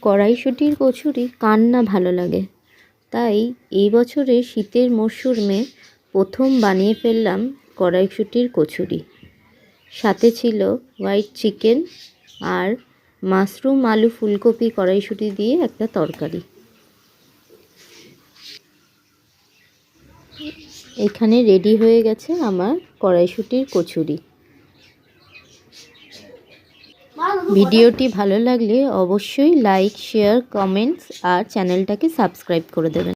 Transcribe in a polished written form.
কড়াইশুঁটির কচুরি কার না ভালো লাগে, তাই এই বছরে শীতের মরশুমে প্রথম বানিয়ে ফেললাম কড়াইশুঁটির কচুরি। সাথে ছিল হোয়াইট চিকেন আর মাশরুম আলু ফুলকপি কড়াইশুঁটি দিয়ে একটা তরকারি। এখানে রেডি হয়ে গেছে আমার কড়াইশুঁটির কচুরি। ভিডিওটি ভালো লাগলে অবশ্যই লাইক, শেয়ার, কমেন্টস আর চ্যানেলটাকে সাবস্ক্রাইব করে দেবেন।